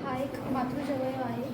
हा एक मातृजवयव आहे.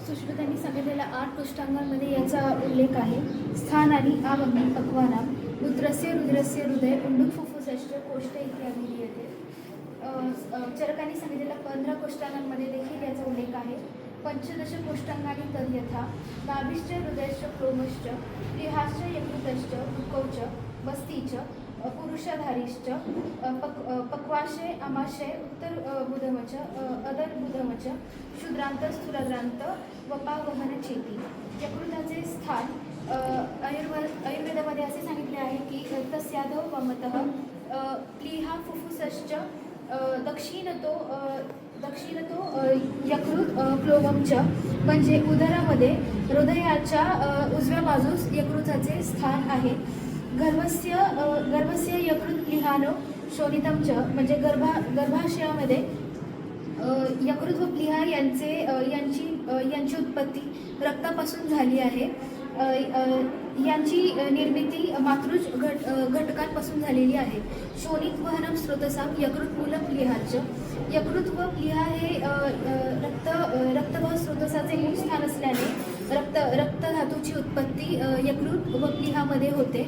सुश्रुतांनी सांगितलेल्या 8 कोष्टांगांमध्ये याचा उल्लेख आहे. स्थान आणि आवग्नी पक्वानाम रुद्रस्य रुद्रस्य हृदय उंडुक फुफ्फुसश्च कोष्ठ इत्यादी लिहिते. चरकांनी सांगितलेल्या 15 कोष्टांगांमध्ये देखील याचा उल्लेख आहे. पंचदश कोष्टांगांनी तद्यथा नाभिश्च हृदयश्च क्लोमश्च प्रिहाश्च यकृतश्च वृकौच बस्तीच पुरुषाधारीश्च पक्वाशय आमाशय उत्तर बुधमच अदर बुधमच क्षुद्रांत स्थूलग्रांत वपावहन चेती. यकृताचे स्थान आयुर्वेदामध्ये असे सांगितले आहे की तस्याधो वमतः प्लीहा फुफ्फुसश्च दक्षिणतो यकृत क्लोवमच म्हणजे उदरामध्ये हृदयाच्या उजव्या बाजूस यकृताचे स्थान आहे. गर्भस्य यकृत प्लिहानो शोणितमच म्हणजे गर्भाशयामध्ये यकृत व प्लिहा यांची उत्पत्ती रक्तापासून झाली आहे. यांची निर्मिती मातृज घटकांपासून झालेली आहे. शोणित वहनम स्रोतसाम यकृत मूलम प्लिहाच. यकृत व प्लिहा हे रक्तवाह स्रोतसाचे मूळ स्थान असल्याने रक्तधातूची उत्पत्ती यकृत व प्लिहामध्ये होते.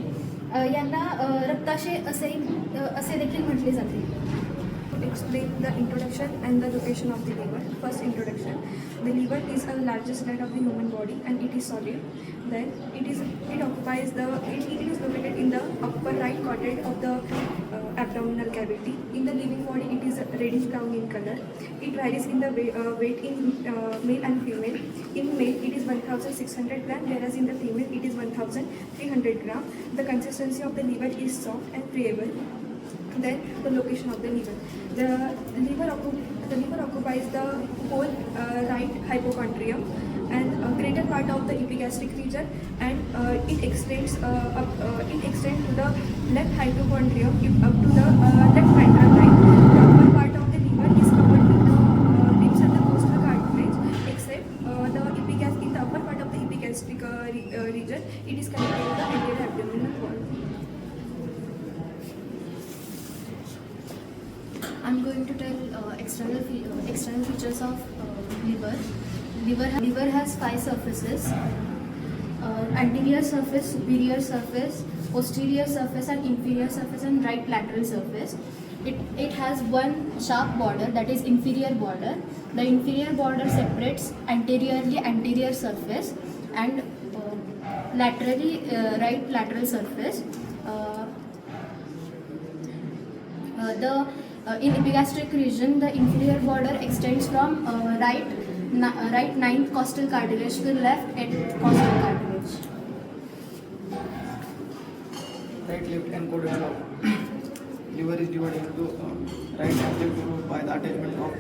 यांना रक्ताशय असे देखील म्हटले जाते. Explain the introduction and the location of the liver. First introduction. The liver is the largest gland of the human body and it is solid. Then it is located in the upper right quadrant of the abdominal cavity. In the living body it is reddish brown in color. It varies in the weight in male and female. In male it is 1600 gram, whereas in the female it is 1300 gram. The consistency of the liver is soft and friable. Then the location of the liver. The liver occupies the whole right hypochondrium and a greater part of the epigastric region, and it extends to the left hypochondrium up to the left ventral line. The upper part of the liver is covered with the ribs and the costal cartilage, except in the upper part of the epigastric region, it is connected to the anterior abdominal wall. I'm going to tell external features of liver. Liver has 5 surfaces: anterior surface, superior surface, posterior surface, and inferior surface, and right lateral surface. It has one sharp border, that is inferior border. The inferior border separates anteriorly anterior surface and laterally right lateral surface. In epigastric region, the inferior border extends from right 9th costal cartilage to left 8th costal cartilage. Right, left, and caudal lobe. Liver is divided into right and left lobe by the attachment of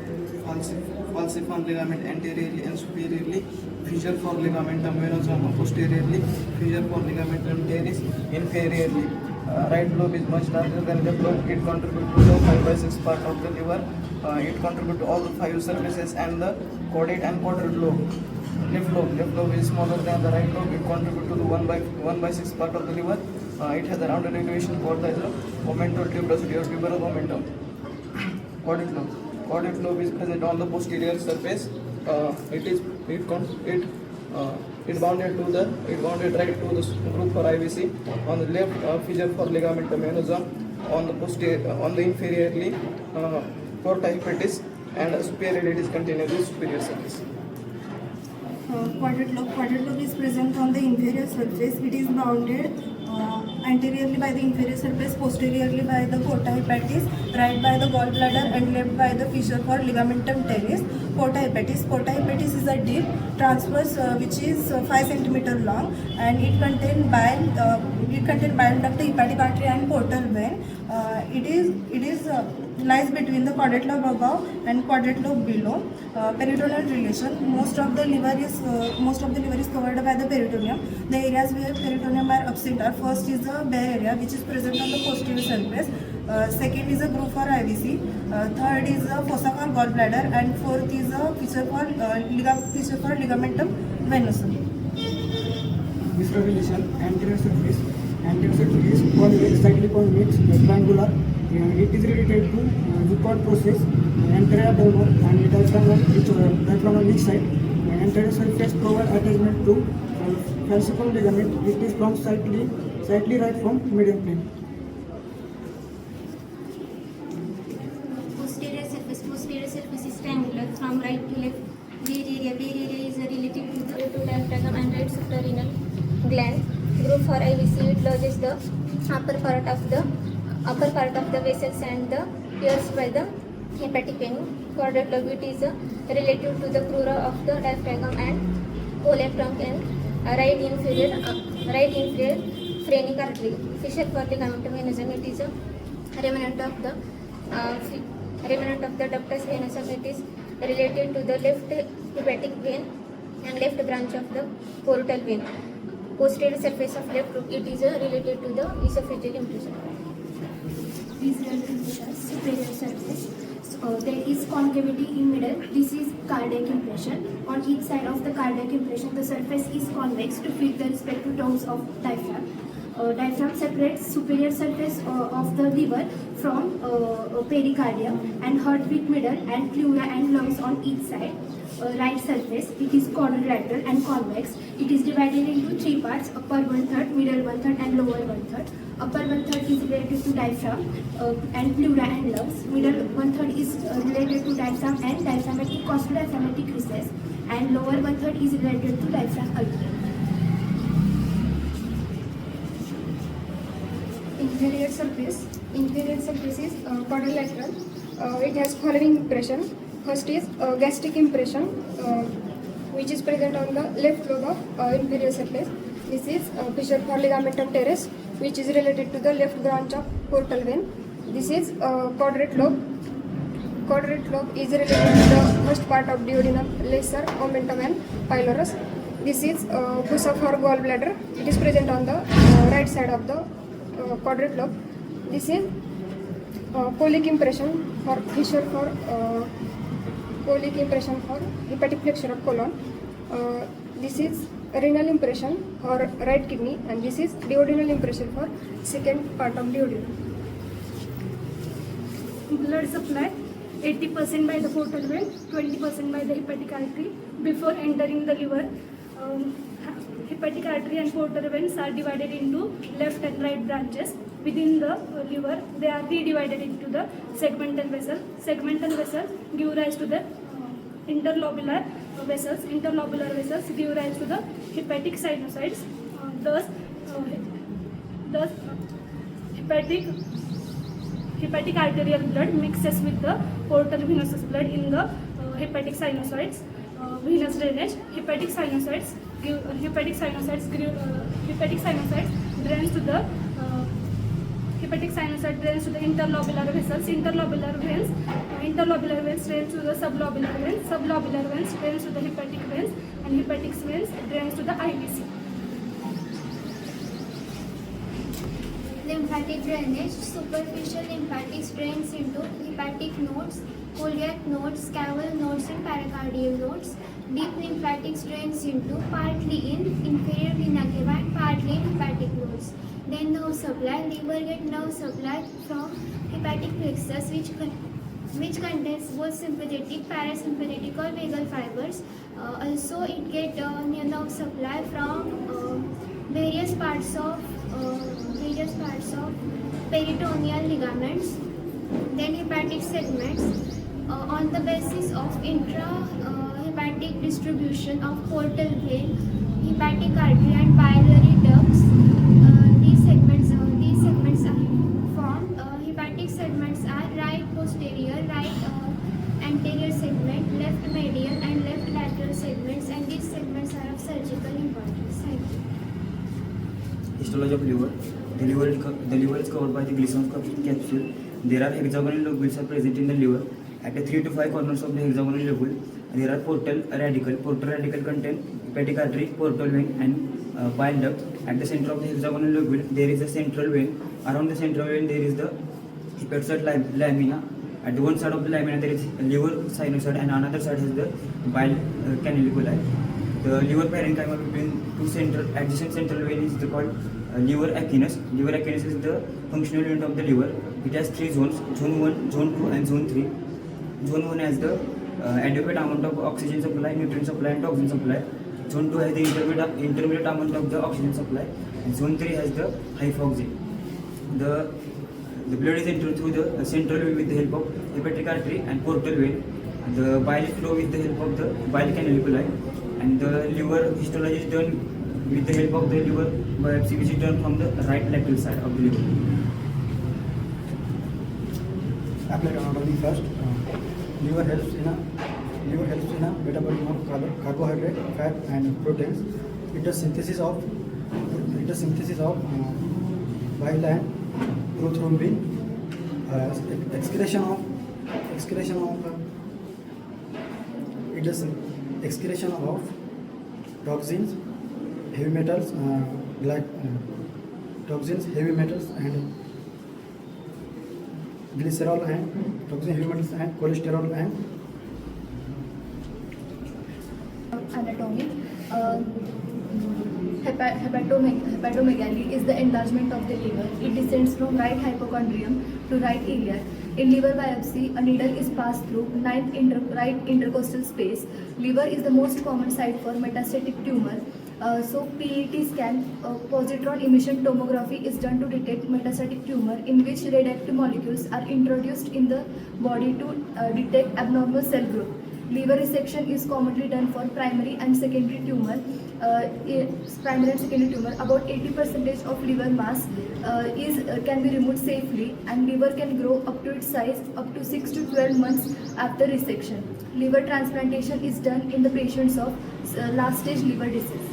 falciform ligament anteriorly and superiorly, fissure for ligamentum venosum posteriorly, fissure for ligamentum teres inferiorly. Right lobe is much larger than left lobe. It contributes to the 5/6 part of the liver. It contributes to all the 5 surfaces and the caudate and caudal lobe. Left lobe is smaller than the right lobe. It contributes to the 1/6 part of the liver. It has a rounded elevation called as a omental tuberosity or tuberous omentum. Caudate lobe is present on the posterior surface. It bounded right to the group for IVC. On the left, fissure for ligamentum venosum. On the inferiorly, porta hepatis, and superiorly it is continuous with superior surface. Quadrate lobe is present on the inferior surface. It is bounded anteriorly by the inferior surface, posteriorly by the porta hepatis, right by the gallbladder, and left by the fissure for ligamentum teres. Porta hepatis is a deep transverse which is 5 cm long, and it contains bile duct, hepatic artery, and portal vein. Lies between the quadrate lobe above and quadrate lobe below. Peritoneal relation. Most of the liver is covered by the peritoneum. The areas where peritoneum are absent are: first is the bare area, which is present on the posterior surface. Second is a groove for IVC. Third is a fossa for gallbladder, and fourth is a fissure for ligamentum venosum. Visceral relation. Anterior surface convex, slightly convex, triangular, It is related to Zuccotti process, anterior abdominal and diaphragm on each side. Anterior surface provide attachment to falciform ligament. It is from slightly right from median plane. Posterior surface is triangular from right to left. Bare area is related to the diaphragm and right suprarenal gland. Group for IVC, it lodges the upper part of the vessels and the pierced by the hepatic vein. Quadrant lobe, it is relative to the crura of the diaphragm and left trunk and right inferior phrenic artery. Fissure for ligamentum venosum, it is a remnant of the ductus venosum. It is related to the left hepatic vein and left branch of the portal vein. Posterior surface of left lobe, it is related to the esophageal impression. Visual impression, superior surface. There is concavity in middle. This is cardiac impression. On each side of the cardiac impression, the surface is convex to fit the respective toes of diaphragm. Diaphragm separates superior surface of the liver from pericardium and heart with middle and pleura and lungs on each side. Right surface, it is quadrilateral and convex. It is divided into three parts: upper 1/3, middle 1/3 and lower 1/3. Upper 1/3 is related to diaphragm and pleura and lungs. Middle 1/3 is related to diaphragm and diaphragmatic costodiaphragmatic recess, and lower 1/3 is related to diaphragm alveoli. Inferior surface is quadrilateral. It has following impression. First is gastric impression, which is present on the left lobe of inferior surface. This is fissure for ligamentum teres, which is related to the left branch of portal vein. This is quadrate lobe. Quadrate lobe is related to the first part of duodenum, lesser omentum and pylorus. This is fossa for gallbladder. It is present on the right side of the quadrate lobe. This is colic impression for fissure for hepatic flexure of colon. This is renal impression for right kidney, and this is duodenal impression for second part of duodenum. Blood supply 80% by the portal vein, 20% by the hepatic artery. Before entering the liver, hepatic artery and portal veins are divided into left and right branches. Within the liver, they are redivided into the segmental vessel. Segmental vessels give rise to the interlobular vessels. Interlobular vessels give rise to the hepatic sinusoids. Thus, hepatic arterial blood mixes with the portal venous blood in the hepatic sinusoids. Venous drainage. Hepatic sinusoids drains to the interlobular vessels. Interlobular veins drains to the sublobular veins. Sublobular veins drains to the hepatic veins, and hepatic veins drains to the IVC. Lymphatic drainage. Superficial lymphatic drains into hepatic nodes, celiac nodes, caval nodes and pericardial nodes. Deep lymphatic drains into partly in inferior vena cava and partly in hepatic nodes. Then nerve supply. Liver get nerve supply from hepatic plexus, which contains both sympathetic, parasympathetic or vagal fibers. Also, it get nerve supply from various parts of peritoneal ligaments. Then hepatic segments. On the basis of intrahepatic distribution of portal vein, hepatic artery and biliary ducts, these segments are formed. Hepatic segments are right posterior, right anterior segment, left medial and left lateral segments, and these segments are of surgical importance. Thank you. Histology of liver. The liver is covered by the Glisson capsule. There are hexagonal lobules are present in the liver. At the 3 to 5 corners of the hexagonal lobule, there are portal radicle. Portal radicle contain hepatic artery, portal vein, and bile duct. At the center of the hexagonal lobule, there is a central vein. Around the central vein, there is the hepatocyte lamina. At the one side of the lamina, there is liver sinusoid, and another side has the bile canaliculi. The liver parenchyma between two adjacent central vein is called liver achinus. Liver achinus is the functional unit of the liver. It has 3 zones: Zone 1, Zone 2, and Zone 3. Zone 1 has the adequate amount of oxygen supply, nutrient supply, and toxin supply. Zone 2 has the intermediate amount of the oxygen supply, and Zone 3 has the hypoxia. The blood is entered through the central vein with the help of hepatic artery and portal vein. The bile flow with the help of the bile canaliculi, and the liver histology is done with the help of the liver biopsy, which is done from the right lateral side of the liver. Apply anatomy first. Liver helps in a metabolism of carbohydrate, fat, and proteins. It does synthesis of bile and prothrombin. Excretion of toxins, heavy metals, and glycerol, and toxin, heavy metals, and cholesterol, and Anatomy. Hepatomegaly is the enlargement of the liver. It descends from right hypochondrium to right iliac. In liver biopsy, a needle is passed through right intercostal space. Liver is the most common site for metastatic tumor. So PET scan, positron emission tomography, is done to detect metastatic tumor in which radioactive molecules are introduced in the body to detect abnormal cell growth. Liver resection is commonly done for primary and secondary tumor. About 80% of liver mass can be removed safely, and liver can grow up to its size up to 6 to 12 months after resection. Liver transplantation is done in the patients of last stage liver disease.